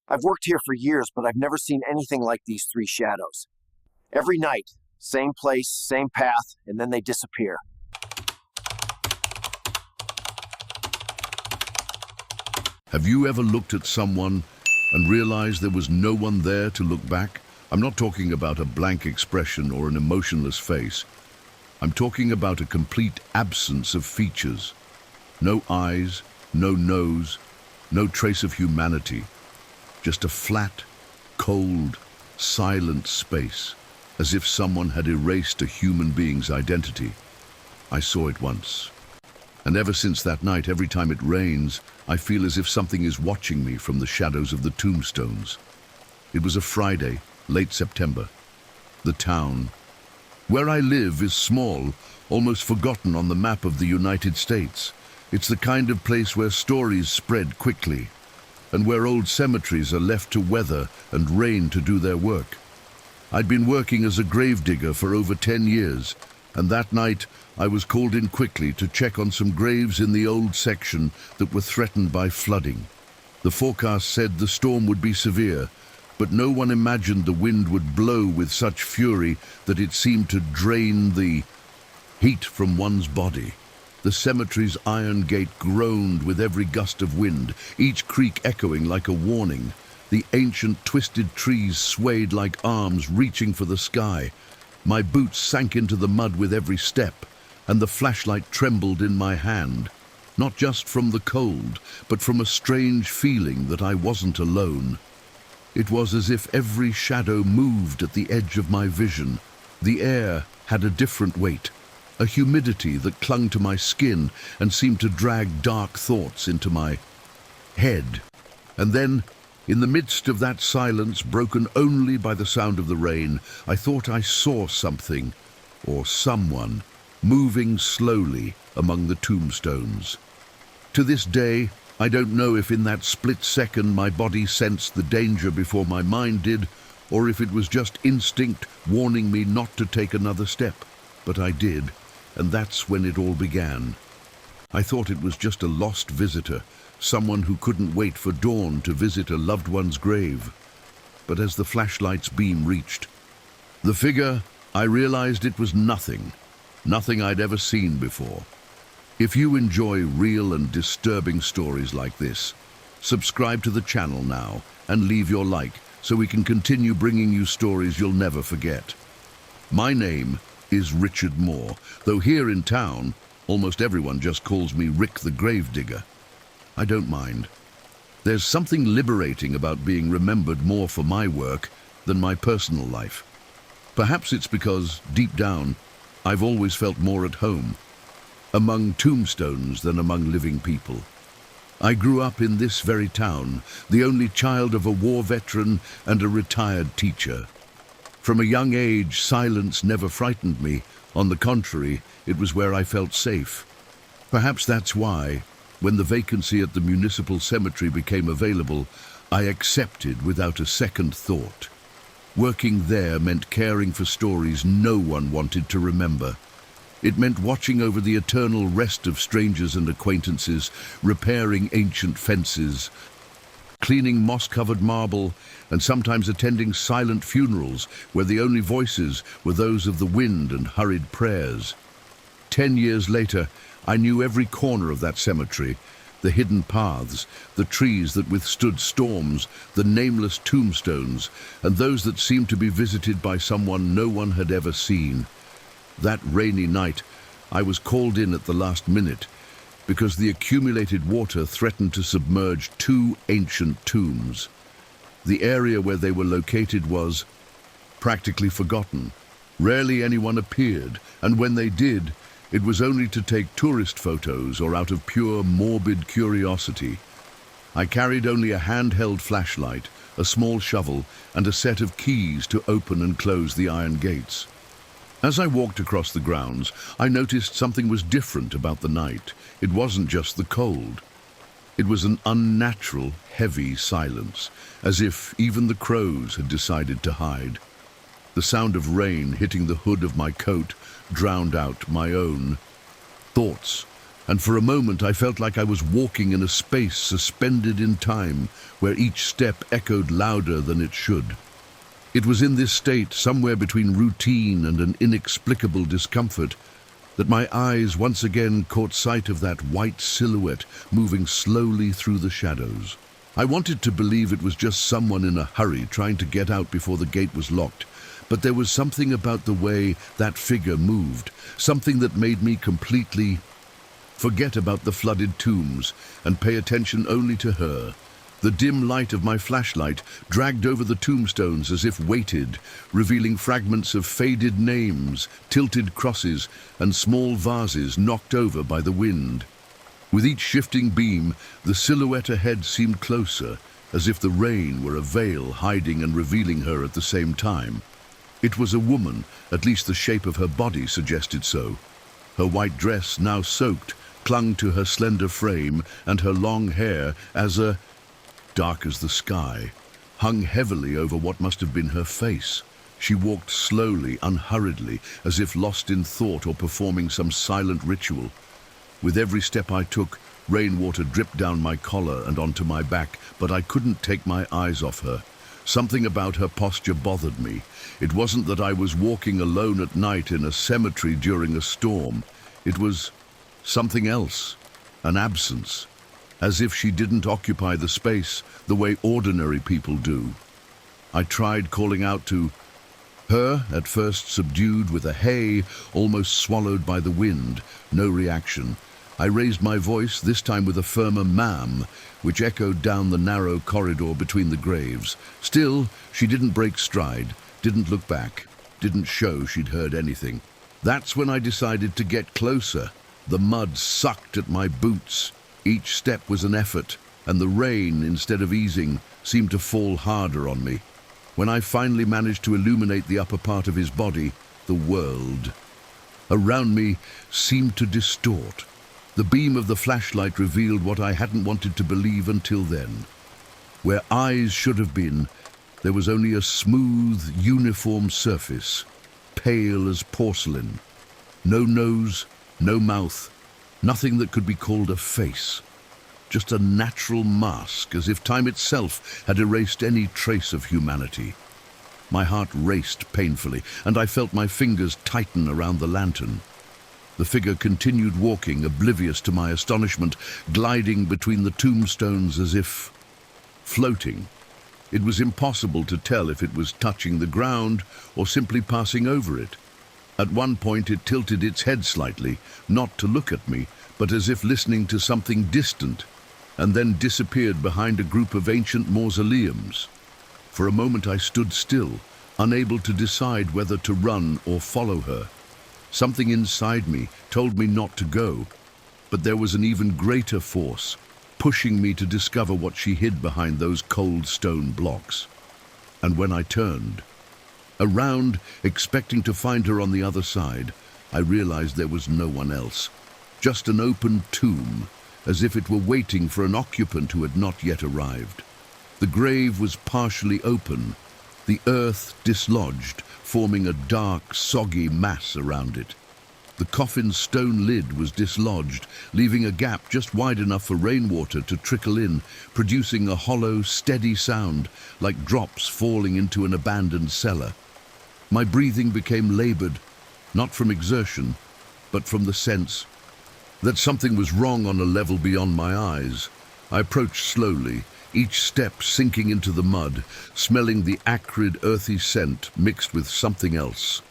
I've worked here for years, but I've never seen anything like these three shadows. Every night, same place, same path, and then they disappear. Have you ever looked at someone and realized there was no one there to look back? I'm not talking about a blank expression or an emotionless face. I'm talking about a complete absence of features. No eyes, no nose, no trace of humanity. Just a flat, cold, silent space, as if someone had erased a human being's identity. I saw it once. And ever since that night, every time it rains, I feel as if something is watching me from the shadows of the Tombstones. It was a Friday, late September. The town. Where I live is small, almost forgotten on the map of the United States. It's the kind of place where stories spread quickly, and where old cemeteries are left to weather and rain to do their work. I'd been working as a gravedigger for over 10 years, and that night I was called in quickly to check on some graves in the old section that were threatened by flooding. The forecast said the storm would be severe, but no one imagined the wind would blow with such fury that it seemed to drain the heat from one's body. The cemetery's iron gate groaned with every gust of wind, each creak echoing like a warning. The ancient twisted trees swayed like arms reaching for the sky. My boots sank into the mud with every step, and the flashlight trembled in my hand, not just from the cold, but from a strange feeling that I wasn't alone. It was as if every shadow moved at the edge of my vision. The air had a different weight, a humidity that clung to my skin and seemed to drag dark thoughts into my head. And then, in the midst of that silence, broken only by the sound of the rain, I thought I saw something, or someone, moving slowly among the tombstones. To this day, I don't know if in that split second my body sensed the danger before my mind did, or if it was just instinct warning me not to take another step. But I did, and that's when it all began. I thought it was just a lost visitor, someone who couldn't wait for dawn to visit a loved one's grave. But as the flashlight's beam reached the figure, I realized it was nothing I'd ever seen before. If you enjoy real and disturbing stories like this, subscribe to the channel now and leave your like so we can continue bringing you stories you'll never forget. My name is Richard Moore, though here in town, almost everyone just calls me Rick the Gravedigger. I don't mind. There's something liberating about being remembered more for my work than my personal life. Perhaps it's because, deep down, I've always felt more at home among tombstones than among living people. I grew up in this very town, the only child of a war veteran and a retired teacher. From a young age, silence never frightened me. On the contrary, it was where I felt safe. Perhaps that's why, when the vacancy at the municipal cemetery became available, I accepted without a second thought. Working there meant caring for stories no one wanted to remember. It meant watching over the eternal rest of strangers and acquaintances, repairing ancient fences, cleaning moss-covered marble, and sometimes attending silent funerals where the only voices were those of the wind and hurried prayers. 10 years later, I knew every corner of that cemetery, the hidden paths, the trees that withstood storms, the nameless tombstones, and those that seemed to be visited by someone no one had ever seen. That rainy night, I was called in at the last minute because the accumulated water threatened to submerge 2 ancient tombs. The area where they were located was practically forgotten. Rarely anyone appeared, and when they did, it was only to take tourist photos or out of pure morbid curiosity. I carried only a handheld flashlight, a small shovel, and a set of keys to open and close the iron gates. As I walked across the grounds, I noticed something was different about the night. It wasn't just the cold. It was an unnatural, heavy silence, as if even the crows had decided to hide. The sound of rain hitting the hood of my coat drowned out my own thoughts, and for a moment I felt like I was walking in a space suspended in time, where each step echoed louder than it should. It was in this state, somewhere between routine and an inexplicable discomfort, that my eyes once again caught sight of that white silhouette moving slowly through the shadows. I wanted to believe it was just someone in a hurry trying to get out before the gate was locked, but there was something about the way that figure moved, something that made me completely forget about the flooded tombs and pay attention only to her. The dim light of my flashlight dragged over the tombstones as if weighted, revealing fragments of faded names, tilted crosses, and small vases knocked over by the wind. With each shifting beam, the silhouette ahead seemed closer, as if the rain were a veil hiding and revealing her at the same time. It was a woman, at least the shape of her body suggested so. Her white dress, now soaked, clung to her slender frame, and her long hair, dark as the sky, hung heavily over what must have been her face. She walked slowly, unhurriedly, as if lost in thought or performing some silent ritual. With every step I took, rainwater dripped down my collar and onto my back, but I couldn't take my eyes off her. Something about her posture bothered me. It wasn't that I was walking alone at night in a cemetery during a storm. It was something else, an absence, as if she didn't occupy the space the way ordinary people do. I tried calling out to her, at first subdued with a hey, almost swallowed by the wind. No reaction. I raised my voice, this time with a firmer ma'am, which echoed down the narrow corridor between the graves. Still, she didn't break stride, didn't look back, didn't show she'd heard anything. That's when I decided to get closer. The mud sucked at my boots. Each step was an effort, and the rain, instead of easing, seemed to fall harder on me. When I finally managed to illuminate the upper part of his body, the world around me seemed to distort. The beam of the flashlight revealed what I hadn't wanted to believe until then. Where eyes should have been, there was only a smooth, uniform surface, pale as porcelain. No nose, no mouth, nothing that could be called a face. Just a natural mask, as if time itself had erased any trace of humanity. My heart raced painfully, and I felt my fingers tighten around the lantern. The figure continued walking, oblivious to my astonishment, gliding between the tombstones as if floating. It was impossible to tell if it was touching the ground or simply passing over it. At one point it tilted its head slightly, not to look at me, but as if listening to something distant, and then disappeared behind a group of ancient mausoleums. For a moment I stood still, unable to decide whether to run or follow her. Something inside me told me not to go, but there was an even greater force, pushing me to discover what she hid behind those cold stone blocks. And when I turned around, expecting to find her on the other side, I realized there was no one else. Just an open tomb, as if it were waiting for an occupant who had not yet arrived. The grave was partially open, the earth dislodged, forming a dark, soggy mass around it. The coffin's stone lid was dislodged, leaving a gap just wide enough for rainwater to trickle in, producing a hollow, steady sound, like drops falling into an abandoned cellar. My breathing became labored, not from exertion, but from the sense that something was wrong on a level beyond my eyes. I approached slowly, each step sinking into the mud, smelling the acrid, earthy scent mixed with something else.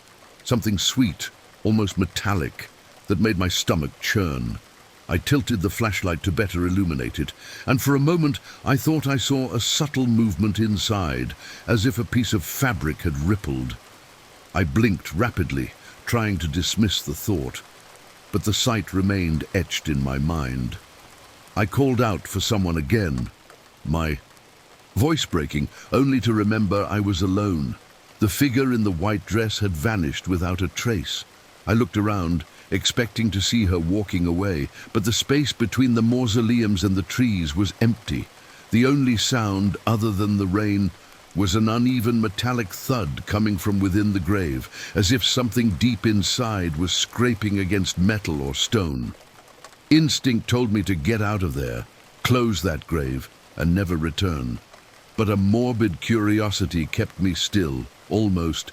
Something sweet, almost metallic, that made my stomach churn. I tilted the flashlight to better illuminate it, and for a moment I thought I saw a subtle movement inside, as if a piece of fabric had rippled. I blinked rapidly, trying to dismiss the thought, but the sight remained etched in my mind. I called out for someone again, my voice breaking, only to remember I was alone. The figure in the white dress had vanished without a trace. I looked around, expecting to see her walking away, but the space between the mausoleums and the trees was empty. The only sound, other than the rain, was an uneven metallic thud coming from within the grave, as if something deep inside was scraping against metal or stone. Instinct told me to get out of there, close that grave, and never return. But a morbid curiosity kept me still, almost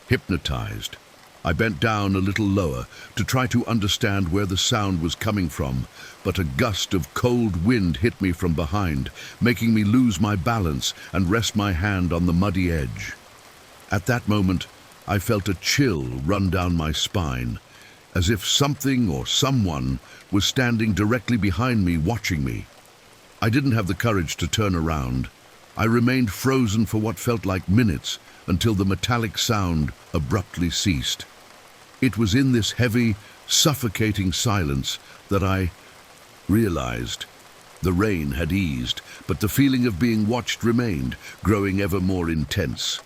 hypnotized. I bent down a little lower to try to understand where the sound was coming from, but a gust of cold wind hit me from behind, making me lose my balance and rest my hand on the muddy edge. At that moment, I felt a chill run down my spine, as if something or someone was standing directly behind me, watching me. I didn't have the courage to turn around. I remained frozen for what felt like minutes until the metallic sound abruptly ceased. It was in this heavy, suffocating silence that I realized the rain had eased, but the feeling of being watched remained, growing ever more intense.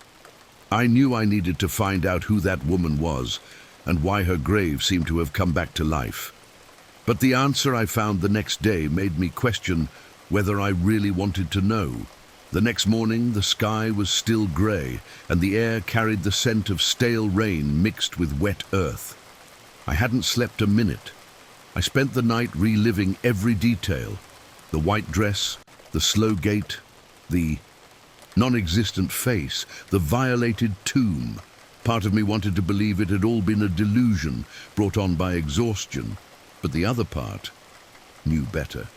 I knew I needed to find out who that woman was and why her grave seemed to have come back to life. But the answer I found the next day made me question whether I really wanted to know. The next morning, the sky was still grey, and the air carried the scent of stale rain mixed with wet earth. I hadn't slept a minute. I spent the night reliving every detail: the white dress, the slow gait, the non-existent face, the violated tomb. Part of me wanted to believe it had all been a delusion brought on by exhaustion, but the other part knew better.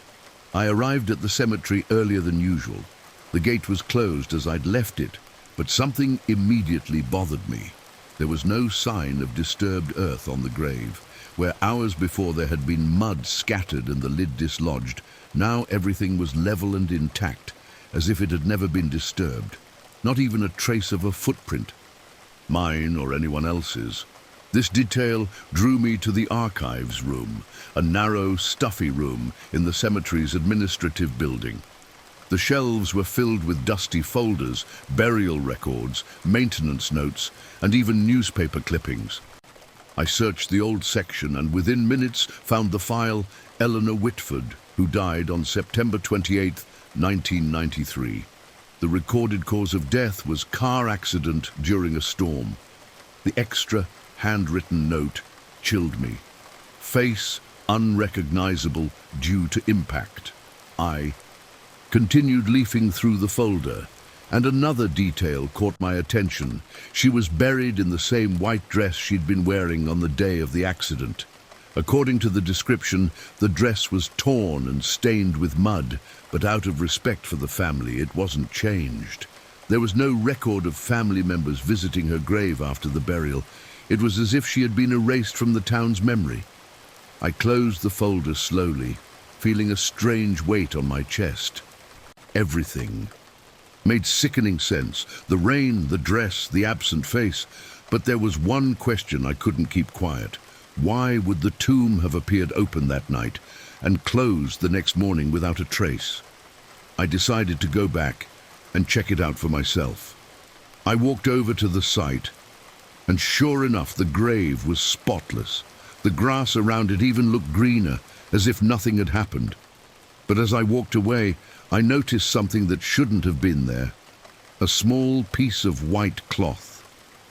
I arrived at the cemetery earlier than usual. The gate was closed as I'd left it, but something immediately bothered me. There was no sign of disturbed earth on the grave. Where hours before there had been mud scattered and the lid dislodged, now everything was level and intact, as if it had never been disturbed. Not even a trace of a footprint, mine or anyone else's. This detail drew me to the archives room, a narrow, stuffy room in the cemetery's administrative building. The shelves were filled with dusty folders, burial records, maintenance notes, and even newspaper clippings. I searched the old section and within minutes found the file Eleanor Whitford, who died on September 28, 1993. The recorded cause of death was car accident during a storm. The extra handwritten note chilled me. Face unrecognizable due to impact. I continued leafing through the folder, and another detail caught my attention. She was buried in the same white dress she'd been wearing on the day of the accident. According to the description, the dress was torn and stained with mud, but out of respect for the family, it wasn't changed. There was no record of family members visiting her grave after the burial. It was as if she had been erased from the town's memory. I closed the folder slowly, feeling a strange weight on my chest. Everything made sickening sense: the rain, the dress, the absent face. But there was one question I couldn't keep quiet. Why would the tomb have appeared open that night and closed the next morning without a trace? I decided to go back and check it out for myself. I walked over to the site, and sure enough, the grave was spotless. The grass around it even looked greener, as if nothing had happened. But as I walked away, I noticed something that shouldn't have been there. A small piece of white cloth,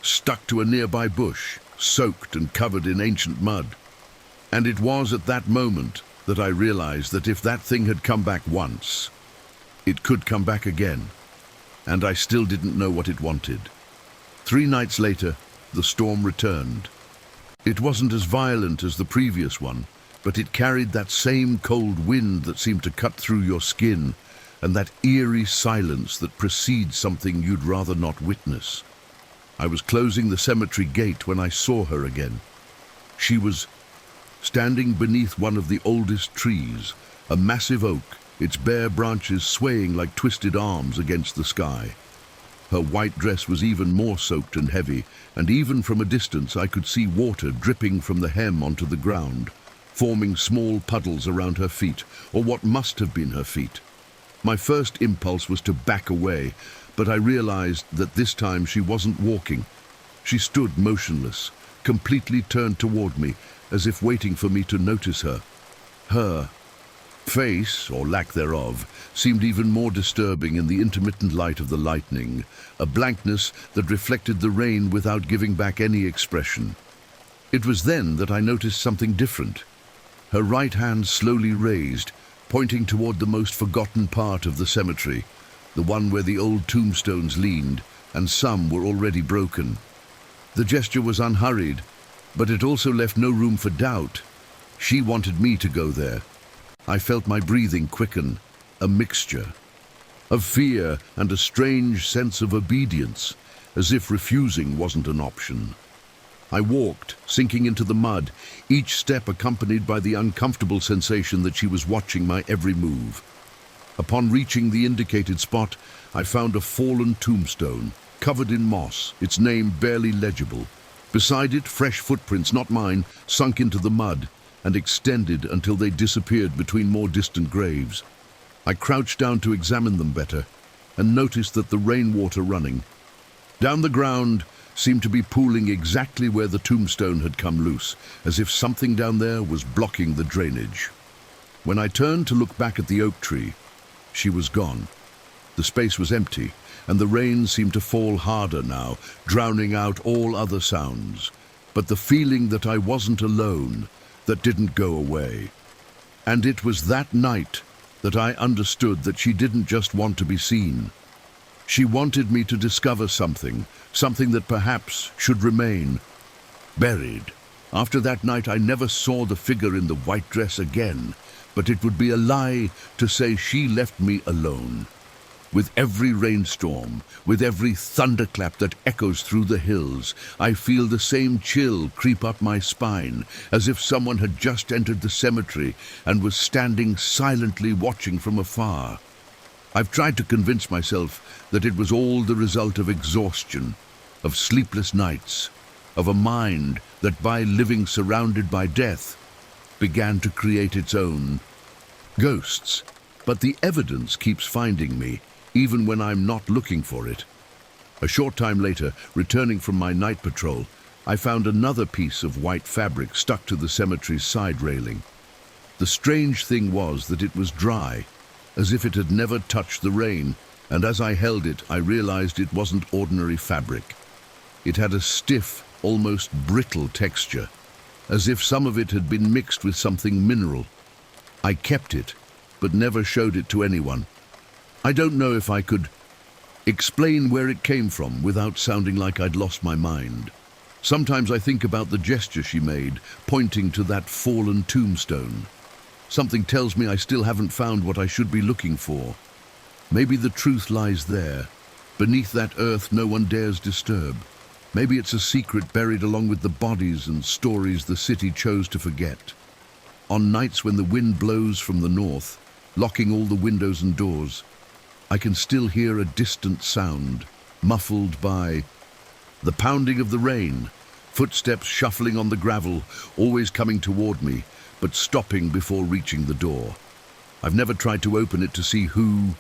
stuck to a nearby bush, soaked and covered in ancient mud. And it was at that moment that I realized that if that thing had come back once, it could come back again. And I still didn't know what it wanted. 3 nights later, the storm returned. It wasn't as violent as the previous one, but it carried that same cold wind that seemed to cut through your skin, and that eerie silence that precedes something you'd rather not witness. I was closing the cemetery gate when I saw her again. She was standing beneath one of the oldest trees, a massive oak, its bare branches swaying like twisted arms against the sky. Her white dress was even more soaked and heavy, and even from a distance I could see water dripping from the hem onto the ground, forming small puddles around her feet, or what must have been her feet. My first impulse was to back away, but I realized that this time she wasn't walking. She stood motionless, completely turned toward me, as if waiting for me to notice her. Her face, or lack thereof, seemed even more disturbing in the intermittent light of the lightning, a blankness that reflected the rain without giving back any expression. It was then that I noticed something different. her right hand slowly raised, pointing toward the most forgotten part of the cemetery, the one where the old tombstones leaned, and some were already broken. The gesture was unhurried, but it also left no room for doubt. She wanted me to go there. I felt my breathing quicken, a mixture of fear and a strange sense of obedience, as if refusing wasn't an option. I walked, sinking into the mud, each step accompanied by the uncomfortable sensation that she was watching my every move. Upon reaching the indicated spot, I found a fallen tombstone, covered in moss, its name barely legible. Beside it, fresh footprints, not mine, sunk into the mud and extended until they disappeared between more distant graves. I crouched down to examine them better and noticed that the rainwater running down the ground seemed to be pooling exactly where the tombstone had come loose, as if something down there was blocking the drainage. When I turned to look back at the oak tree, she was gone. The space was empty, and the rain seemed to fall harder now, drowning out all other sounds. But the feeling that I wasn't alone, that didn't go away. And it was that night that I understood that she didn't just want to be seen. She wanted me to discover something that perhaps should remain buried. After that night, I never saw the figure in the white dress again, but it would be a lie to say she left me alone. With every rainstorm, with every thunderclap that echoes through the hills, I feel the same chill creep up my spine, as if someone had just entered the cemetery and was standing silently watching from afar. I've tried to convince myself that it was all the result of exhaustion, of sleepless nights, of a mind that, by living surrounded by death, began to create its own ghosts. But the evidence keeps finding me, even when I'm not looking for it. A short time later, returning from my night patrol, I found another piece of white fabric stuck to the cemetery's side railing. The strange thing was that it was dry, as if it had never touched the rain, and as I held it, I realized it wasn't ordinary fabric. It had a stiff, almost brittle texture, as if some of it had been mixed with something mineral. I kept it, but never showed it to anyone. I don't know if I could explain where it came from without sounding like I'd lost my mind. Sometimes I think about the gesture she made, pointing to that fallen tombstone. Something tells me I still haven't found what I should be looking for. Maybe the truth lies there, beneath that earth no one dares disturb. Maybe it's a secret buried along with the bodies and stories the city chose to forget. On nights when the wind blows from the north, locking all the windows and doors, I can still hear a distant sound, muffled by the pounding of the rain, footsteps shuffling on the gravel, always coming toward me, but stopping before reaching the door. I've never tried to open it to see who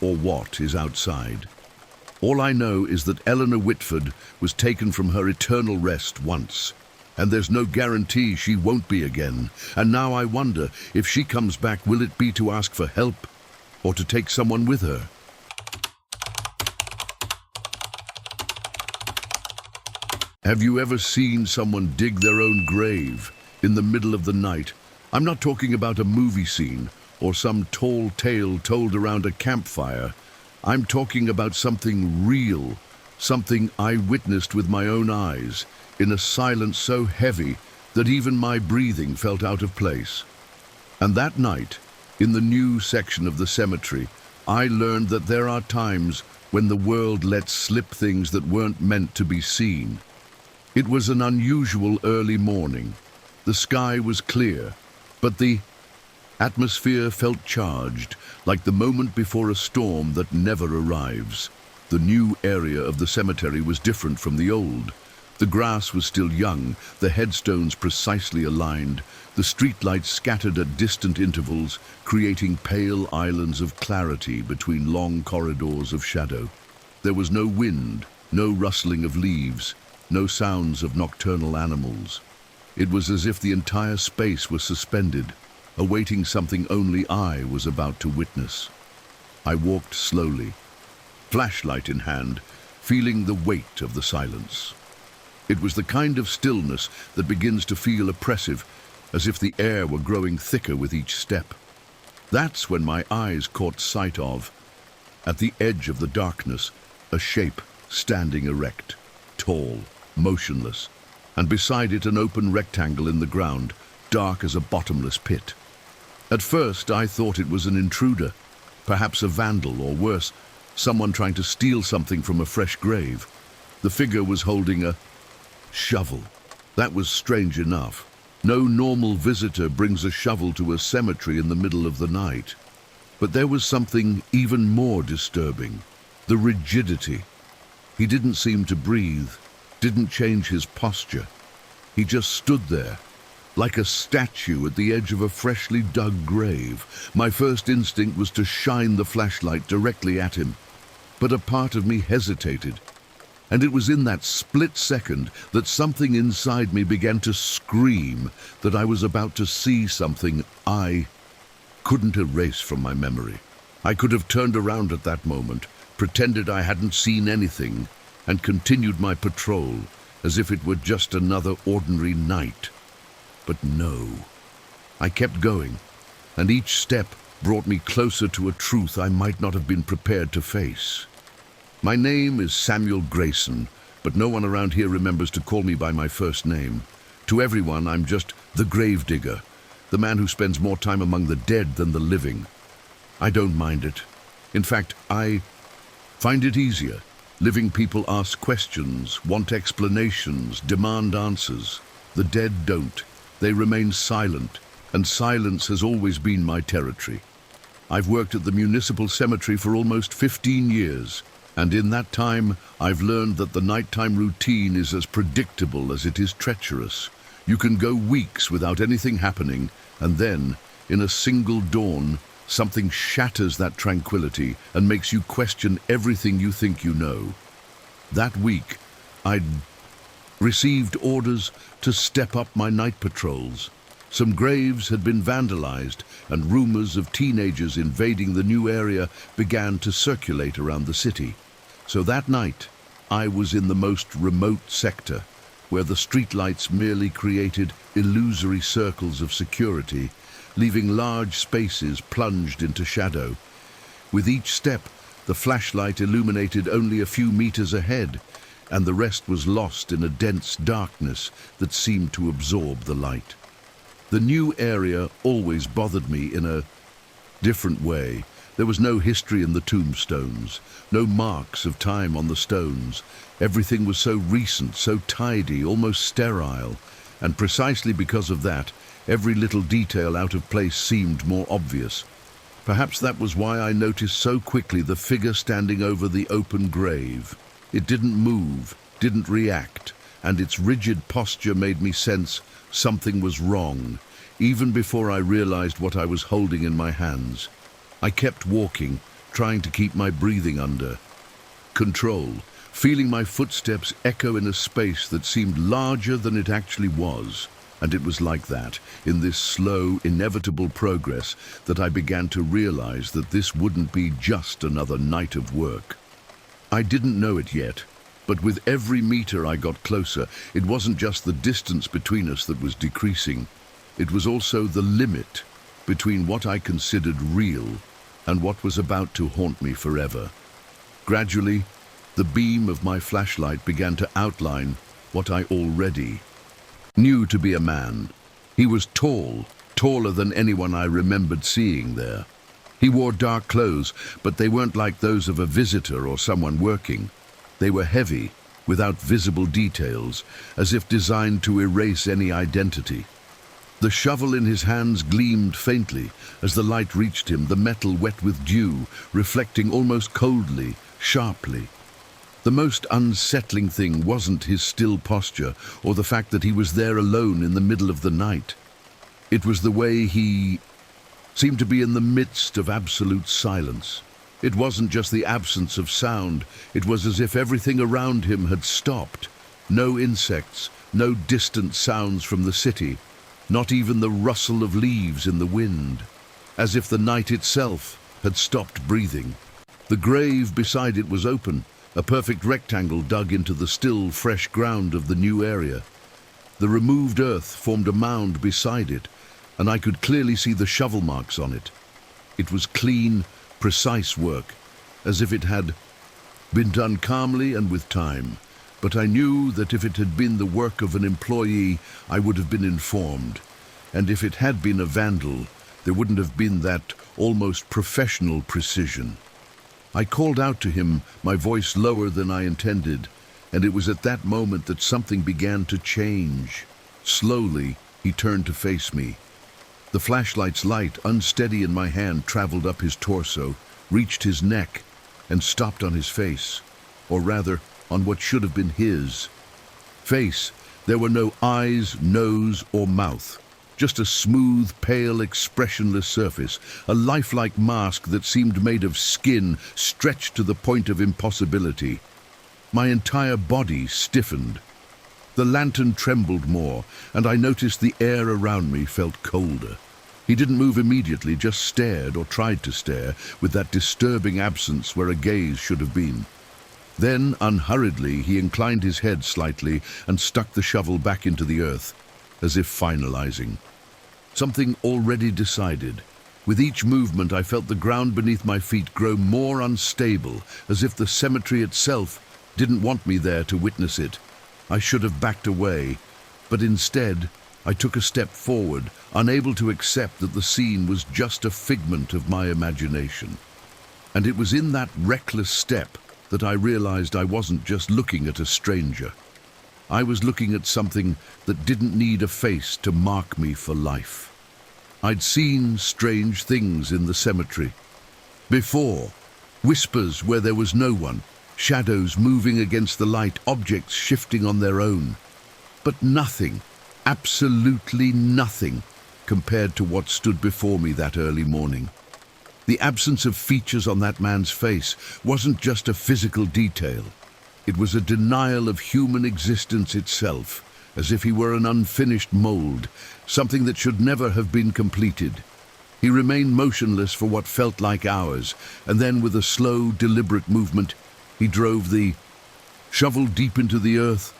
or what is outside. All I know is that Eleanor Whitford was taken from her eternal rest once, and there's no guarantee she won't be again. And now I wonder, if she comes back, will it be to ask for help or to take someone with her? Have you ever seen someone dig their own grave in the middle of the night? I'm not talking about a movie scene or some tall tale told around a campfire. I'm talking about something real, something I witnessed with my own eyes, in a silence so heavy that even my breathing felt out of place. And that night, in the new section of the cemetery, I learned that there are times when the world lets slip things that weren't meant to be seen. It was an unusual early morning. The sky was clear, but the atmosphere felt charged, like the moment before a storm that never arrives. The new area of the cemetery was different from the old. The grass was still young, the headstones precisely aligned, the streetlights scattered at distant intervals, creating pale islands of clarity between long corridors of shadow. There was no wind, no rustling of leaves, no sounds of nocturnal animals. It was as if the entire space was suspended, awaiting something only I was about to witness. I walked slowly, flashlight in hand, feeling the weight of the silence. It was the kind of stillness that begins to feel oppressive as if the air were growing thicker with each step. That's when my eyes caught sight of, at the edge of the darkness, a shape standing erect, tall, motionless, and beside it an open rectangle in the ground, dark as a bottomless pit. At first I thought it was an intruder, perhaps a vandal or worse, someone trying to steal something from a fresh grave. The figure was holding a shovel. That was strange enough. No normal visitor brings a shovel to a cemetery in the middle of the night. But there was something even more disturbing. The rigidity. He didn't seem to breathe, didn't change his posture. He just stood there, like a statue at the edge of a freshly dug grave. My first instinct was to shine the flashlight directly at him, but a part of me hesitated. And it was in that split second that something inside me began to scream that I was about to see something I couldn't erase from my memory. I could have turned around at that moment, pretended I hadn't seen anything, and continued my patrol as if it were just another ordinary night. But no. I kept going, and each step brought me closer to a truth I might not have been prepared to face. My name is Samuel Grayson, but no one around here remembers to call me by my first name. To everyone, I'm just the Gravedigger, the man who spends more time among the dead than the living. I don't mind it. In fact, I find it easier. Living people ask questions, want explanations, demand answers. The dead don't. They remain silent, and silence has always been my territory. I've worked at the municipal cemetery for almost 15 years, and in that time I've learned that the nighttime routine is as predictable as it is treacherous. You can go weeks without anything happening, and then, in a single dawn, something shatters that tranquility and makes you question everything you think you know. That week, I'd received orders to step up my night patrols. Some graves had been vandalized, and rumors of teenagers invading the new area began to circulate around the city. So that night, I was in the most remote sector, where the streetlights merely created illusory circles of security, leaving large spaces plunged into shadow. With each step, the flashlight illuminated only a few meters ahead, and the rest was lost in a dense darkness that seemed to absorb the light. The new area always bothered me in a different way. There was no history in the tombstones, no marks of time on the stones. Everything was so recent, so tidy, almost sterile, and precisely because of that, every little detail out of place seemed more obvious. Perhaps that was why I noticed so quickly the figure standing over the open grave. It didn't move, didn't react, and its rigid posture made me sense something was wrong, even before I realized what I was holding in my hands. I kept walking, trying to keep my breathing under control, feeling my footsteps echo in a space that seemed larger than it actually was. And it was like that, in this slow, inevitable progress, that I began to realize that this wouldn't be just another night of work. I didn't know it yet, but with every meter I got closer, it wasn't just the distance between us that was decreasing. It was also the limit between what I considered real and what was about to haunt me forever. Gradually, the beam of my flashlight began to outline what I already knew to be a man. He was tall, taller than anyone I remembered seeing there. He wore dark clothes, but they weren't like those of a visitor or someone working. They were heavy, without visible details, as if designed to erase any identity. The shovel in his hands gleamed faintly as the light reached him, the metal wet with dew, reflecting almost coldly, sharply. The most unsettling thing wasn't his still posture or the fact that he was there alone in the middle of the night. It was the way he seemed to be in the midst of absolute silence. It wasn't just the absence of sound, it was as if everything around him had stopped. No insects, no distant sounds from the city, not even the rustle of leaves in the wind. As if the night itself had stopped breathing. The grave beside it was open, a perfect rectangle dug into the still, fresh ground of the new area. The removed earth formed a mound beside it, and I could clearly see the shovel marks on it. It was clean, precise work, as if it had been done calmly and with time. But I knew that if it had been the work of an employee, I would have been informed. And if it had been a vandal, there wouldn't have been that almost professional precision. I called out to him, my voice lower than I intended, and it was at that moment that something began to change. Slowly, he turned to face me. The flashlight's light, unsteady in my hand, traveled up his torso, reached his neck, and stopped on his face, or rather, on what should have been his face. There were no eyes, nose, or mouth. Just a smooth, pale, expressionless surface, a lifelike mask that seemed made of skin stretched to the point of impossibility. My entire body stiffened. The lantern trembled more, and I noticed the air around me felt colder. He didn't move immediately, just stared or tried to stare, with that disturbing absence where a gaze should have been. Then, unhurriedly, he inclined his head slightly and stuck the shovel back into the earth, as if finalizing something already decided. With each movement, I felt the ground beneath my feet grow more unstable, as if the cemetery itself didn't want me there to witness it. I should have backed away, but instead, I took a step forward, unable to accept that the scene was just a figment of my imagination. And it was in that reckless step that I realized I wasn't just looking at a stranger. I was looking at something that didn't need a face to mark me for life. I'd seen strange things in the cemetery before. Whispers where there was no one, shadows moving against the light, objects shifting on their own. But nothing, absolutely nothing, compared to what stood before me that early morning. The absence of features on that man's face wasn't just a physical detail. It was a denial of human existence itself, as if he were an unfinished mold, something that should never have been completed. He remained motionless for what felt like hours, and then with a slow, deliberate movement, he drove the shovel deep into the earth.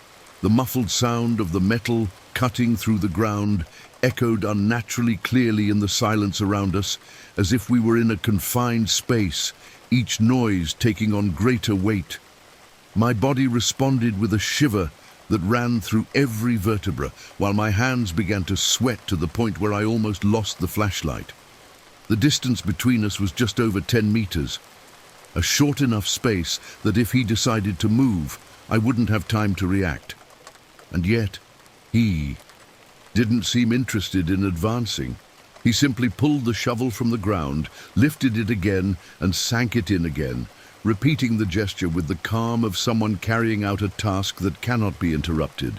The muffled sound of the metal cutting through the ground echoed unnaturally clearly in the silence around us, as if we were in a confined space, each noise taking on greater weight. My body responded with a shiver that ran through every vertebra, while my hands began to sweat to the point where I almost lost the flashlight. The distance between us was just over 10 meters, a short enough space that if he decided to move, I wouldn't have time to react. And yet, he didn't seem interested in advancing. He simply pulled the shovel from the ground, lifted it again, and sank it in again, repeating the gesture with the calm of someone carrying out a task that cannot be interrupted.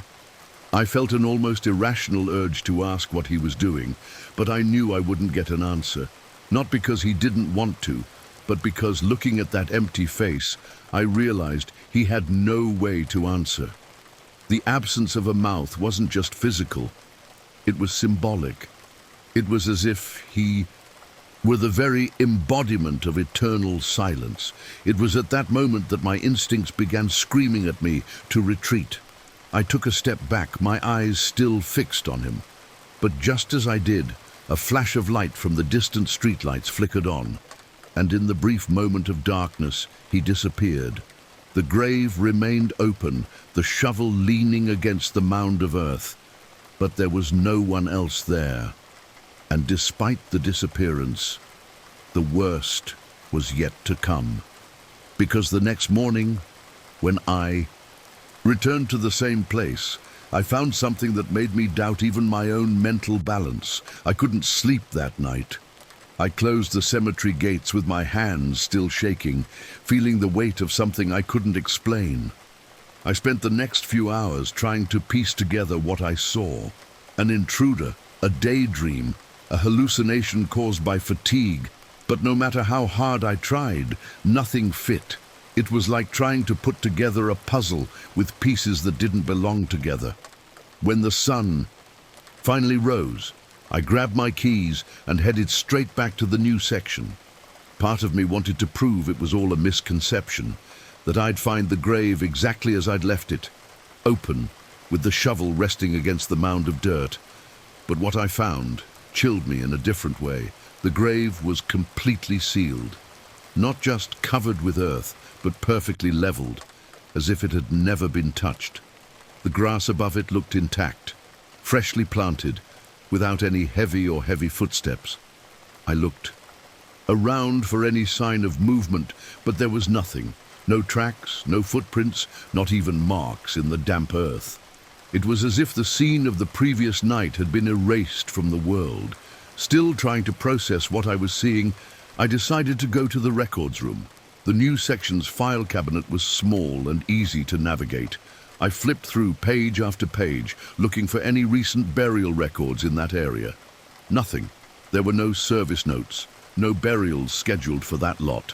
I felt an almost irrational urge to ask what he was doing, but I knew I wouldn't get an answer. Not because he didn't want to, but because looking at that empty face, I realized he had no way to answer. The absence of a mouth wasn't just physical, it was symbolic. It was as if he were the very embodiment of eternal silence. It was at that moment that my instincts began screaming at me to retreat. I took a step back, my eyes still fixed on him. But just as I did, a flash of light from the distant streetlights flickered on, and in the brief moment of darkness, he disappeared. The grave remained open, the shovel leaning against the mound of earth, but there was no one else there. And despite the disappearance, the worst was yet to come. Because the next morning, when I returned to the same place, I found something that made me doubt even my own mental balance. I couldn't sleep that night. I closed the cemetery gates with my hands still shaking, feeling the weight of something I couldn't explain. I spent the next few hours trying to piece together what I saw. An intruder, a daydream, a hallucination caused by fatigue, but no matter how hard I tried, nothing fit. It was like trying to put together a puzzle with pieces that didn't belong together. When the sun finally rose, I grabbed my keys and headed straight back to the new section. Part of me wanted to prove it was all a misconception, that I'd find the grave exactly as I'd left it, open, with the shovel resting against the mound of dirt. But what I found chilled me in a different way. The grave was completely sealed, not just covered with earth, but perfectly leveled, as if it had never been touched. The grass above it looked intact, freshly planted, without any heavy footsteps. I looked around for any sign of movement, but there was nothing. No tracks, no footprints, not even marks in the damp earth. It was as if the scene of the previous night had been erased from the world. Still trying to process what I was seeing, I decided to go to the records room. The new section's file cabinet was small and easy to navigate. I flipped through page after page, looking for any recent burial records in that area. Nothing. There were no service notes, no burials scheduled for that lot.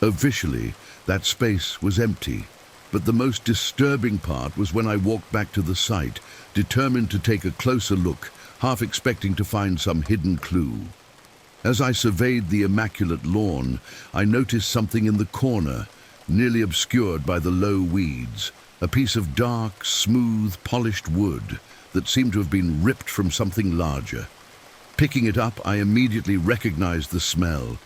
Officially, that space was empty. But the most disturbing part was when I walked back to the site, determined to take a closer look, half expecting to find some hidden clue. As I surveyed the immaculate lawn, I noticed something in the corner, nearly obscured by the low weeds. A piece of dark, smooth, polished wood that seemed to have been ripped from something larger. Picking it up, I immediately recognized the smell.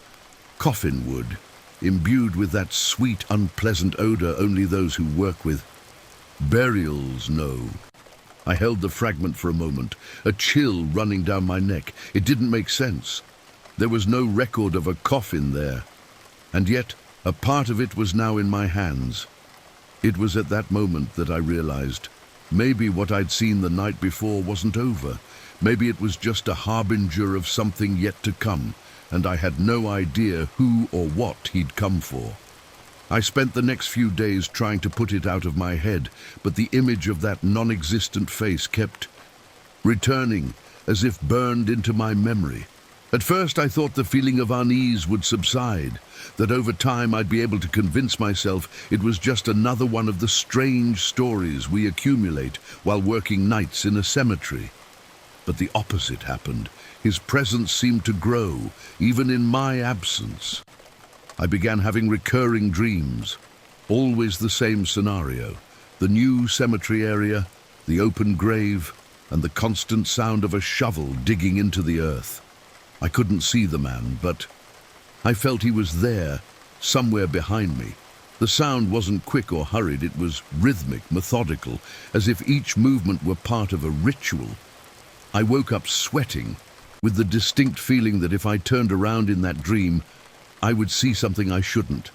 Coffin wood, imbued with that sweet, unpleasant odor only those who work with burials know. I held the fragment for a moment, a chill running down my neck. It didn't make sense. There was no record of a coffin there, and yet a part of it was now in my hands. It was at that moment that I realized maybe what I'd seen the night before wasn't over. Maybe it was just a harbinger of something yet to come, and I had no idea who or what he'd come for. I spent the next few days trying to put it out of my head, but the image of that non-existent face kept returning, as if burned into my memory. At first I thought the feeling of unease would subside, that over time I'd be able to convince myself it was just another one of the strange stories we accumulate while working nights in a cemetery. But the opposite happened. His presence seemed to grow, even in my absence. I began having recurring dreams, always the same scenario: the new cemetery area, the open grave, and the constant sound of a shovel digging into the earth. I couldn't see the man, but I felt he was there, somewhere behind me. The sound wasn't quick or hurried, it was rhythmic, methodical, as if each movement were part of a ritual. I woke up sweating, with the distinct feeling that if I turned around in that dream, I would see something I shouldn't.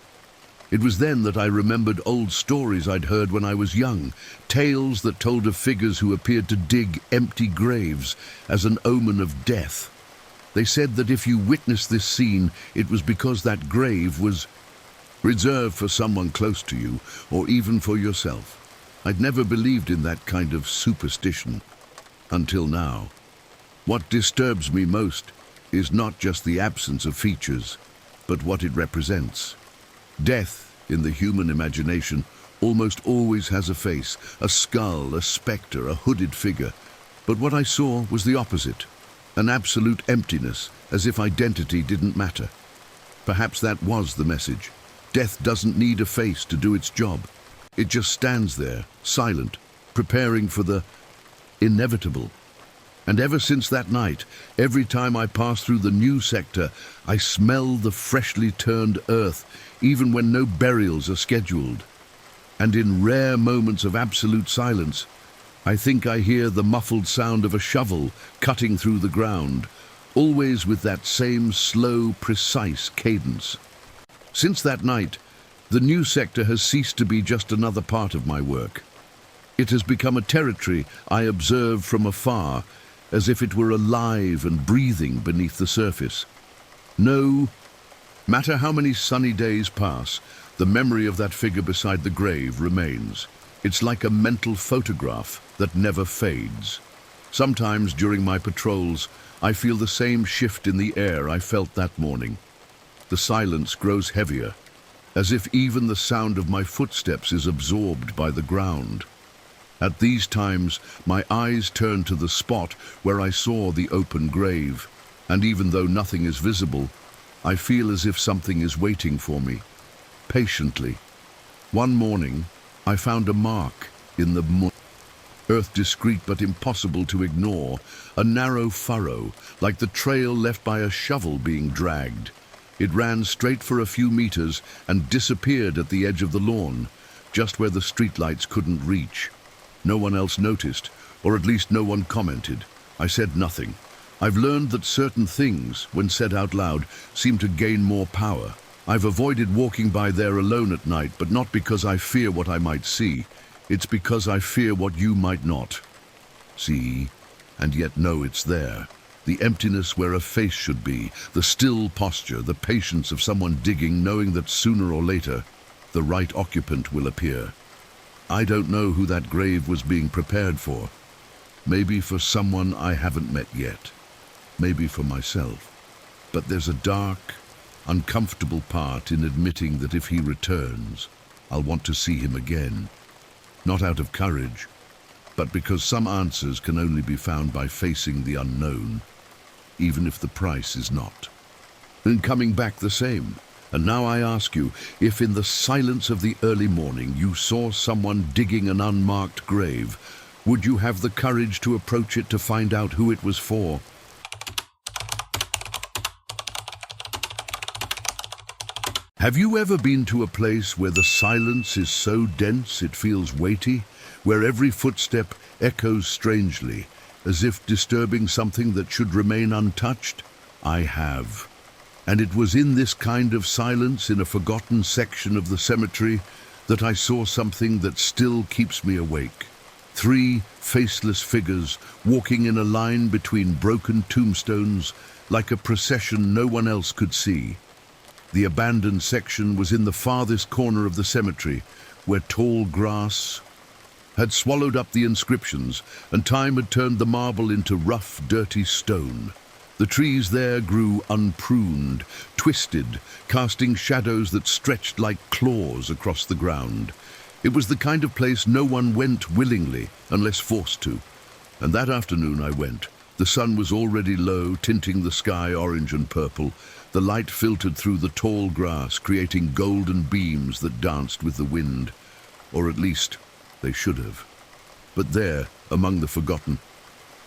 It was then that I remembered old stories I'd heard when I was young, tales that told of figures who appeared to dig empty graves as an omen of death. They said that if you witnessed this scene, it was because that grave was reserved for someone close to you, or even for yourself. I'd never believed in that kind of superstition, until now. What disturbs me most is not just the absence of features, but what it represents. Death, in the human imagination, almost always has a face, a skull, a spectre, a hooded figure. But what I saw was the opposite. An absolute emptiness, as if identity didn't matter. Perhaps that was the message. Death doesn't need a face to do its job. It just stands there, silent, preparing for the inevitable. And ever since that night, every time I pass through the new sector, I smell the freshly turned earth, even when no burials are scheduled. And in rare moments of absolute silence, I think I hear the muffled sound of a shovel cutting through the ground, always with that same slow, precise cadence. Since that night, the new sector has ceased to be just another part of my work. It has become a territory I observe from afar, as if it were alive and breathing beneath the surface. No matter how many sunny days pass, the memory of that figure beside the grave remains. It's like a mental photograph that never fades. Sometimes during my patrols, I feel the same shift in the air I felt that morning. The silence grows heavier, as if even the sound of my footsteps is absorbed by the ground. At these times, my eyes turn to the spot where I saw the open grave, and even though nothing is visible, I feel as if something is waiting for me, patiently. One morning, I found a mark in the mud. earth discreet but impossible to ignore, a narrow furrow, like the trail left by a shovel being dragged. It ran straight for a few meters and disappeared at the edge of the lawn, just where the streetlights couldn't reach. No one else noticed, or at least no one commented. I said nothing. I've learned that certain things, when said out loud, seem to gain more power. I've avoided walking by there alone at night, but not because I fear what I might see. It's because I fear what you might not see, and yet know it's there. The emptiness where a face should be, the still posture, the patience of someone digging, knowing that sooner or later, the right occupant will appear. I don't know who that grave was being prepared for. Maybe for someone I haven't met yet. Maybe for myself. But there's a dark, uncomfortable part in admitting that if he returns, I'll want to see him again. Not out of courage, but because some answers can only be found by facing the unknown, even if the price is not. And coming back the same. And now I ask you, if in the silence of the early morning you saw someone digging an unmarked grave, would you have the courage to approach it to find out who it was for? Have you ever been to a place where the silence is so dense it feels weighty, where every footstep echoes strangely, as if disturbing something that should remain untouched? I have. And it was in this kind of silence, in a forgotten section of the cemetery, that I saw something that still keeps me awake. 3 faceless figures walking in a line between broken tombstones, like a procession no one else could see. The abandoned section was in the farthest corner of the cemetery, where tall grass had swallowed up the inscriptions, and time had turned the marble into rough, dirty stone. The trees there grew unpruned, twisted, casting shadows that stretched like claws across the ground. It was the kind of place no one went willingly, unless forced to. And that afternoon I went. The sun was already low, tinting the sky orange and purple. The light filtered through the tall grass, creating golden beams that danced with the wind. Or at least, they should have. But there, among the forgotten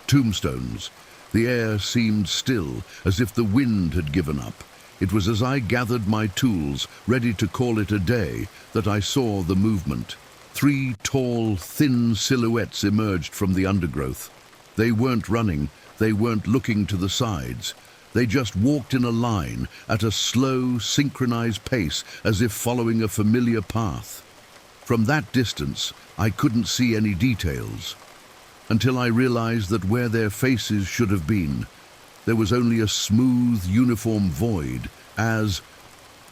tombstones, the air seemed still, as if the wind had given up. It was as I gathered my tools, ready to call it a day, that I saw the movement. 3 tall, thin silhouettes emerged from the undergrowth. They weren't running, they weren't looking to the sides. They just walked in a line, at a slow, synchronized pace, as if following a familiar path. From that distance, I couldn't see any details, until I realized that where their faces should have been, there was only a smooth, uniform void, as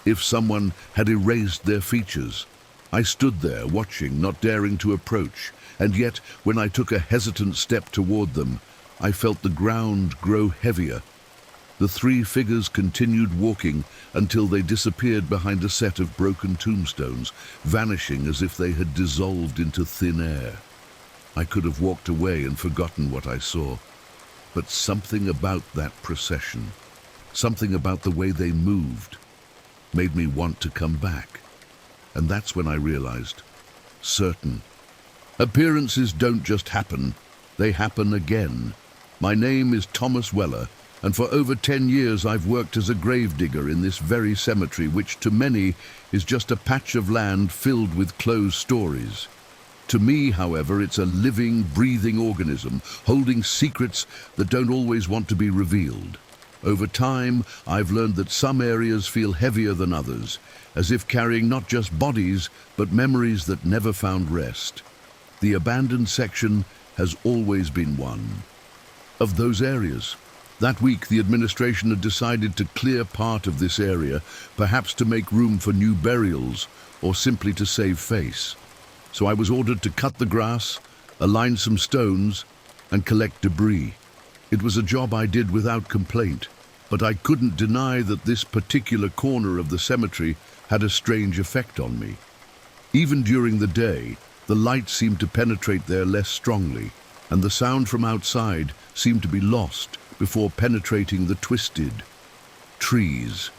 if someone had erased their features. I stood there, watching, not daring to approach, and yet, when I took a hesitant step toward them, I felt the ground grow heavier. The 3 figures continued walking until they disappeared behind a set of broken tombstones, vanishing as if they had dissolved into thin air. I could have walked away and forgotten what I saw, but something about that procession, something about the way they moved, made me want to come back. And that's when I realized, certain appearances don't just happen, they happen again. My name is Thomas Weller, and for over 10 years I've worked as a gravedigger in this very cemetery, which to many is just a patch of land filled with closed stories. To me, however, it's a living, breathing organism, holding secrets that don't always want to be revealed. Over time, I've learned that some areas feel heavier than others, as if carrying not just bodies, but memories that never found rest. The abandoned section has always been one of those areas. That week, the administration had decided to clear part of this area, perhaps to make room for new burials, or simply to save face. So I was ordered to cut the grass, align some stones, and collect debris. It was a job I did without complaint, but I couldn't deny that this particular corner of the cemetery had a strange effect on me. Even during the day, the light seemed to penetrate there less strongly, and the sound from outside seemed to be lost before penetrating the twisted trees.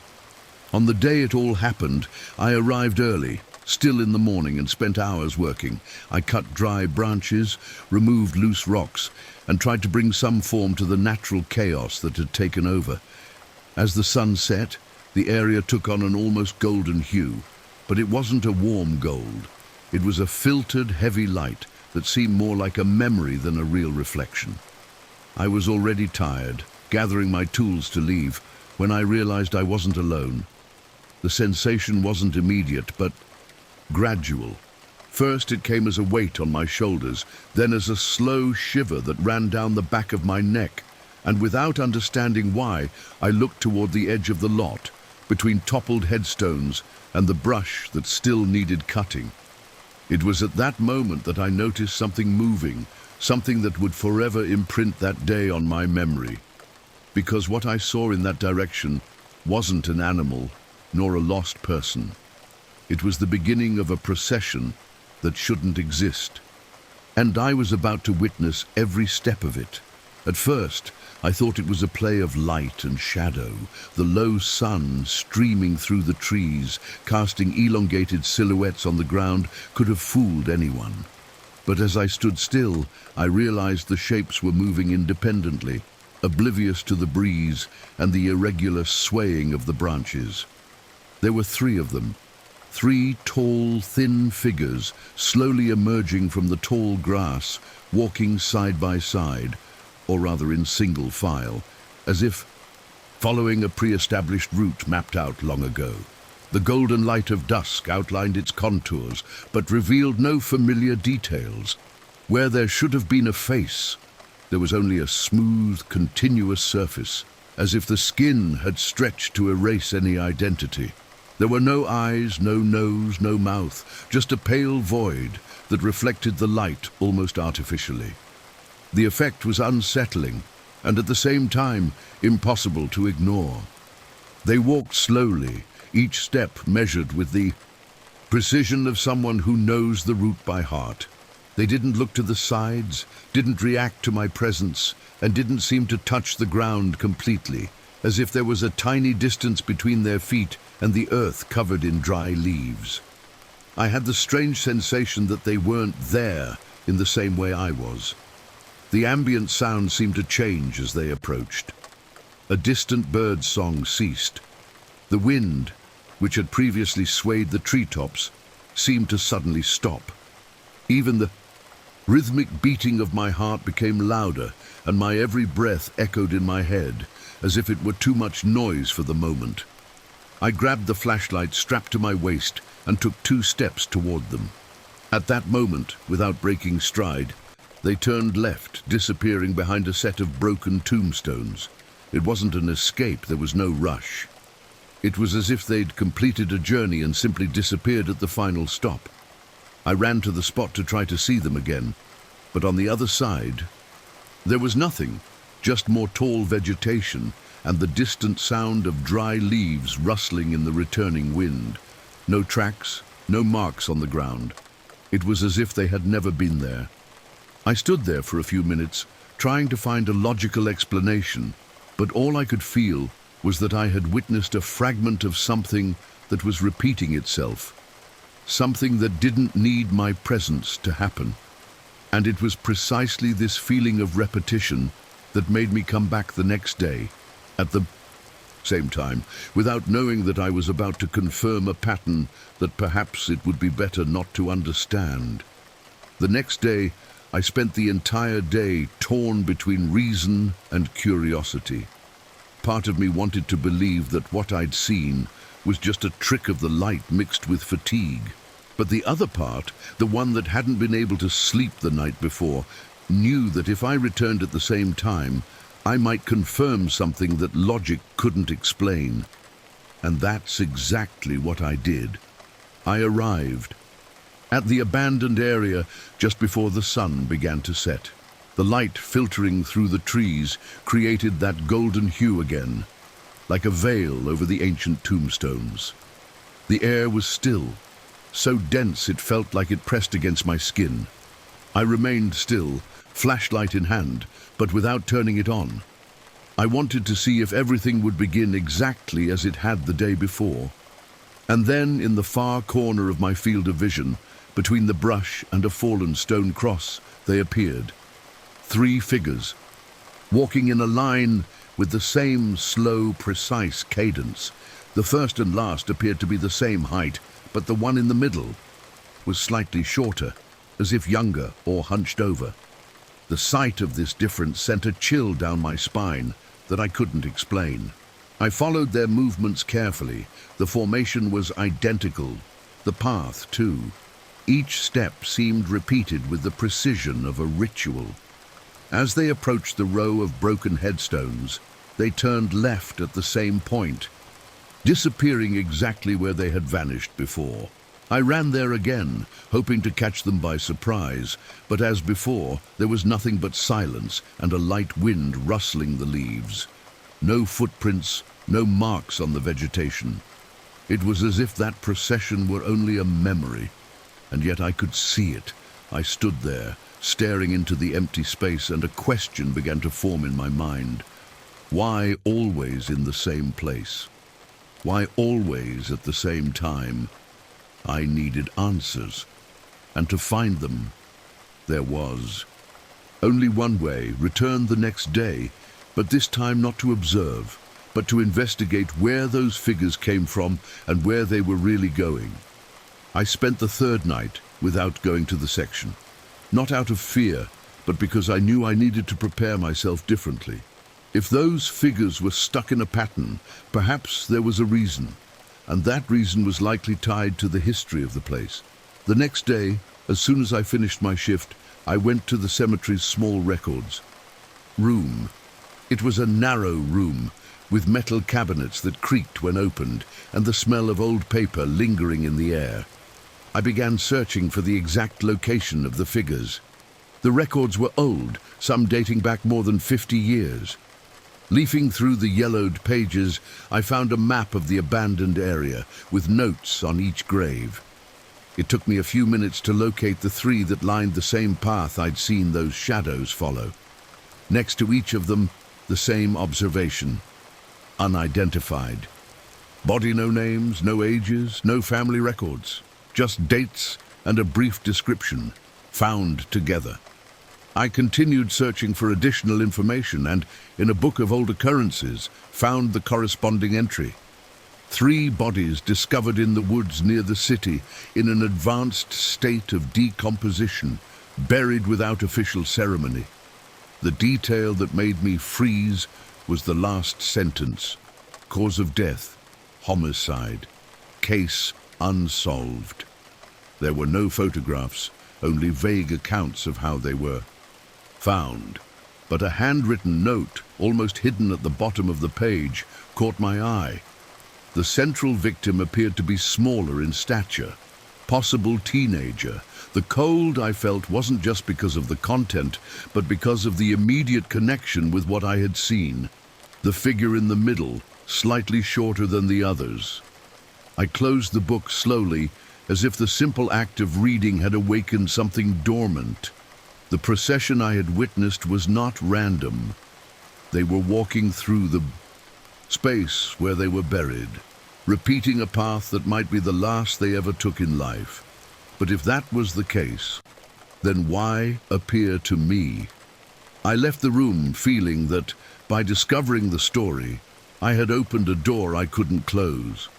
On the day it all happened, I arrived early, still in the morning, and spent hours working. I cut dry branches, removed loose rocks, and tried to bring some form to the natural chaos that had taken over. As the sun set, the area took on an almost golden hue, but it wasn't a warm gold. It was a filtered, heavy light that seemed more like a memory than a real reflection. I was already tired, gathering my tools to leave, when I realized I wasn't alone. The sensation wasn't immediate, but gradual. First it came as a weight on my shoulders, then as a slow shiver that ran down the back of my neck, and without understanding why, I looked toward the edge of the lot, between toppled headstones and the brush that still needed cutting. It was at that moment that I noticed something moving, something that would forever imprint that day on my memory. Because what I saw in that direction wasn't an animal, nor a lost person. It was the beginning of a procession that shouldn't exist. And I was about to witness every step of it. At first, I thought it was a play of light and shadow, the low sun streaming through the trees, casting elongated silhouettes on the ground, could have fooled anyone. But as I stood still, I realized the shapes were moving independently, oblivious to the breeze and the irregular swaying of the branches. There were 3 of them, 3 tall, thin figures slowly emerging from the tall grass, walking side by side, or rather in single file, as if following a pre-established route mapped out long ago. The golden light of dusk outlined its contours, but revealed no familiar details. Where there should have been a face, there was only a smooth, continuous surface, as if the skin had stretched to erase any identity. There were no eyes, no nose, no mouth, just a pale void that reflected the light almost artificially. The effect was unsettling, and at the same time, impossible to ignore. They walked slowly, each step measured with the precision of someone who knows the route by heart. They didn't look to the sides, didn't react to my presence, and didn't seem to touch the ground completely, as if there was a tiny distance between their feet and the earth covered in dry leaves. I had the strange sensation that they weren't there in the same way I was. The ambient sound seemed to change as they approached. A distant bird's song ceased. The wind, which had previously swayed the treetops, seemed to suddenly stop. Even the rhythmic beating of my heart became louder, and my every breath echoed in my head, as if it were too much noise for the moment. I grabbed the flashlight strapped to my waist and took 2 steps toward them. At that moment, without breaking stride, they turned left, disappearing behind a set of broken tombstones. It wasn't an escape, there was no rush. It was as if they'd completed a journey and simply disappeared at the final stop. I ran to the spot to try to see them again, but on the other side, there was nothing, just more tall vegetation and the distant sound of dry leaves rustling in the returning wind. No tracks, no marks on the ground. It was as if they had never been there. I stood there for a few minutes, trying to find a logical explanation, but all I could feel was that I had witnessed a fragment of something that was repeating itself, something that didn't need my presence to happen. And it was precisely this feeling of repetition that made me come back the next day, at the same time, without knowing that I was about to confirm a pattern that perhaps it would be better not to understand. The next day, I spent the entire day torn between reason and curiosity. Part of me wanted to believe that what I'd seen was just a trick of the light mixed with fatigue. But the other part, the one that hadn't been able to sleep the night before, knew that if I returned at the same time, I might confirm something that logic couldn't explain. And that's exactly what I did. I arrived at the abandoned area just before the sun began to set. The light filtering through the trees created that golden hue again, like a veil over the ancient tombstones. The air was still, so dense it felt like it pressed against my skin. I remained still, flashlight in hand, but without turning it on. I wanted to see if everything would begin exactly as it had the day before. And then, in the far corner of my field of vision, between the brush and a fallen stone cross, they appeared. 3 figures, walking in a line with the same slow, precise cadence. The first and last appeared to be the same height, but the one in the middle was slightly shorter, as if younger or hunched over. The sight of this difference sent a chill down my spine that I couldn't explain. I followed their movements carefully. The formation was identical, the path too. Each step seemed repeated with the precision of a ritual. As they approached the row of broken headstones, they turned left at the same point, disappearing exactly where they had vanished before. I ran there again, hoping to catch them by surprise, but as before, there was nothing but silence and a light wind rustling the leaves. No footprints, no marks on the vegetation. It was as if that procession were only a memory, and yet I could see it. I stood there, staring into the empty space, and a question began to form in my mind. Why always in the same place? Why always at the same time? I needed answers, and to find them, there was only one way: return the next day, but this time not to observe, but to investigate where those figures came from and where they were really going. I spent the 3rd night without going to the section, not out of fear, but because I knew I needed to prepare myself differently. If those figures were stuck in a pattern, perhaps there was a reason, and that reason was likely tied to the history of the place. The next day, as soon as I finished my shift, I went to the cemetery's small records room. It was a narrow room, with metal cabinets that creaked when opened, and the smell of old paper lingering in the air. I began searching for the exact location of the figures. The records were old, some dating back more than 50 years. Leafing through the yellowed pages, I found a map of the abandoned area, with notes on each grave. It took me a few minutes to locate the 3 that lined the same path I'd seen those shadows follow. Next to each of them, the same observation: unidentified. Body no names, no ages, no family records. Just dates and a brief description, found together. I continued searching for additional information and, in a book of old occurrences, found the corresponding entry. 3 bodies discovered in the woods near the city in an advanced state of decomposition, buried without official ceremony. The detail that made me freeze was the last sentence: cause of death, homicide, case unsolved. There were no photographs, only vague accounts of how they were found. But a handwritten note, almost hidden at the bottom of the page, caught my eye. The central victim appeared to be smaller in stature, possible teenager. The cold I felt wasn't just because of the content, but because of the immediate connection with what I had seen. The figure in the middle, slightly shorter than the others. I closed the book slowly, as if the simple act of reading had awakened something dormant. The procession I had witnessed was not random. They were walking through the space where they were buried, repeating a path that might be the last they ever took in life. But if that was the case, then why appear to me? I left the room feeling that, by discovering the story, I had opened a door I couldn't close.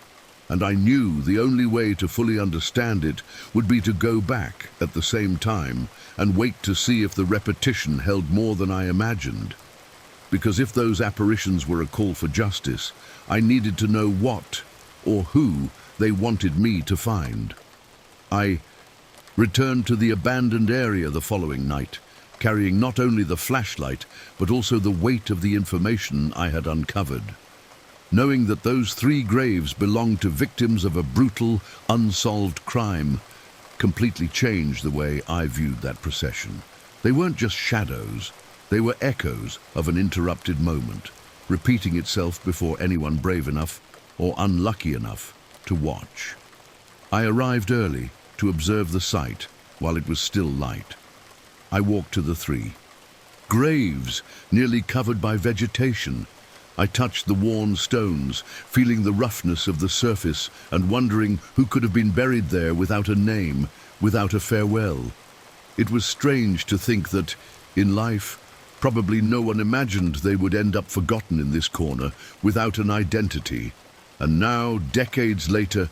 And I knew the only way to fully understand it would be to go back at the same time and wait to see if the repetition held more than I imagined. Because if those apparitions were a call for justice, I needed to know what or who they wanted me to find. I returned to the abandoned area the following night, carrying not only the flashlight, but also the weight of the information I had uncovered. Knowing that those 3 graves belonged to victims of a brutal, unsolved crime completely changed the way I viewed that procession. They weren't just shadows, they were echoes of an interrupted moment, repeating itself before anyone brave enough or unlucky enough to watch. I arrived early to observe the site while it was still light. I walked to the 3 graves, nearly covered by vegetation, I touched the worn stones, feeling the roughness of the surface and wondering who could have been buried there without a name, without a farewell. It was strange to think that, in life, probably no one imagined they would end up forgotten in this corner without an identity. And now, decades later,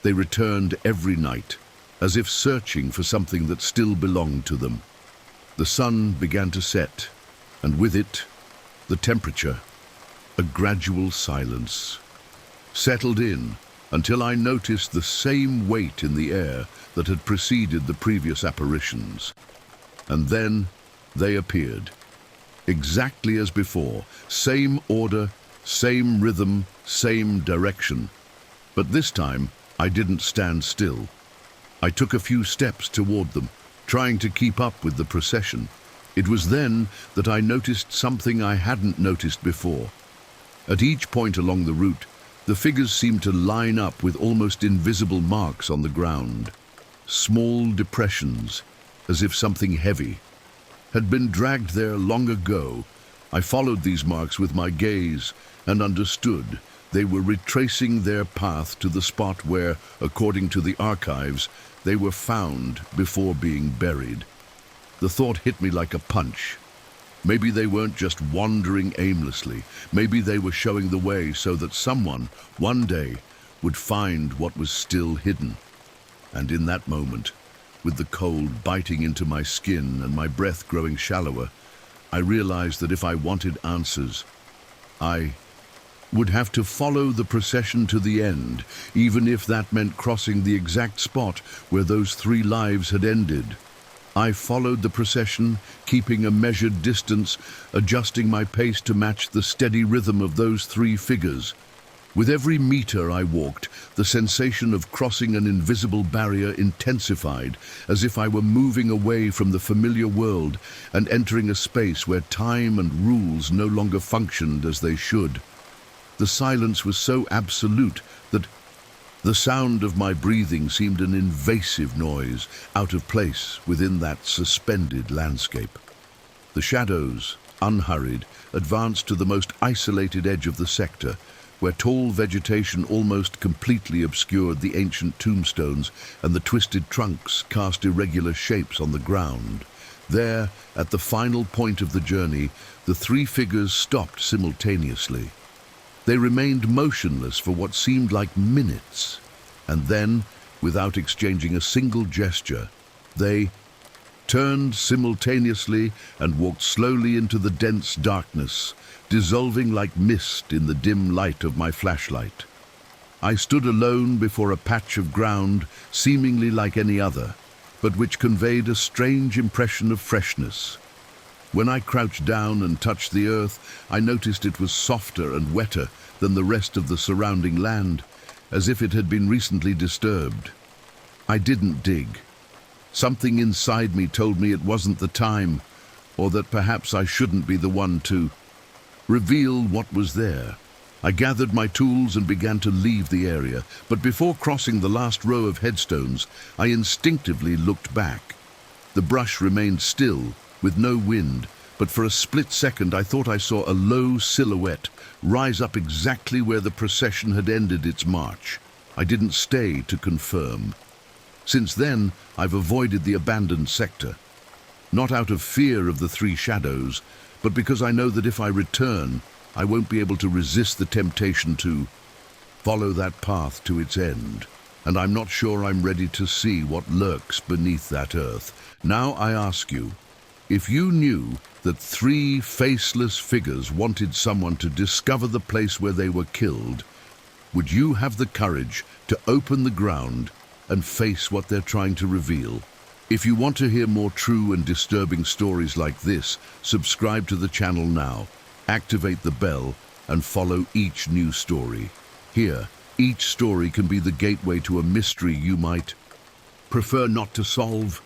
they returned every night, as if searching for something that still belonged to them. The sun began to set, and with it, the temperature. A gradual silence settled in until I noticed the same weight in the air that had preceded the previous apparitions. And then they appeared. Exactly as before, same order, same rhythm, same direction. But this time, I didn't stand still. I took a few steps toward them, trying to keep up with the procession. It was then that I noticed something I hadn't noticed before. At each point along the route, the figures seemed to line up with almost invisible marks on the ground. Small depressions, as if something heavy had been dragged there long ago. I followed these marks with my gaze and understood they were retracing their path to the spot where, according to the archives, they were found before being buried. The thought hit me like a punch. Maybe they weren't just wandering aimlessly. Maybe they were showing the way so that someone, one day, would find what was still hidden. And in that moment, with the cold biting into my skin and my breath growing shallower, I realized that if I wanted answers, I would have to follow the procession to the end, even if that meant crossing the exact spot where those 3 lives had ended. I followed the procession, keeping a measured distance, adjusting my pace to match the steady rhythm of those 3 figures. With every meter I walked, the sensation of crossing an invisible barrier intensified, as if I were moving away from the familiar world and entering a space where time and rules no longer functioned as they should. The silence was so absolute that the sound of my breathing seemed an invasive noise, out of place within that suspended landscape. The shadows, unhurried, advanced to the most isolated edge of the sector, where tall vegetation almost completely obscured the ancient tombstones and the twisted trunks cast irregular shapes on the ground. There, at the final point of the journey, the 3 figures stopped simultaneously. They remained motionless for what seemed like minutes, and then, without exchanging a single gesture, they turned simultaneously and walked slowly into the dense darkness, dissolving like mist in the dim light of my flashlight. I stood alone before a patch of ground seemingly like any other, but which conveyed a strange impression of freshness. When I crouched down and touched the earth, I noticed it was softer and wetter than the rest of the surrounding land, as if it had been recently disturbed. I didn't dig. Something inside me told me it wasn't the time, or that perhaps I shouldn't be the one to reveal what was there. I gathered my tools and began to leave the area, but before crossing the last row of headstones, I instinctively looked back. The brush remained still, with no wind, but for a split second I thought I saw a low silhouette rise up exactly where the procession had ended its march. I didn't stay to confirm. Since then, I've avoided the abandoned sector. Not out of fear of the 3 shadows, but because I know that if I return, I won't be able to resist the temptation to follow that path to its end. And I'm not sure I'm ready to see what lurks beneath that earth. Now I ask you, if you knew that 3 faceless figures wanted someone to discover the place where they were killed, would you have the courage to open the ground and face what they're trying to reveal? If you want to hear more true and disturbing stories like this, subscribe to the channel now, activate the bell, and follow each new story. Here, each story can be the gateway to a mystery you might prefer not to solve.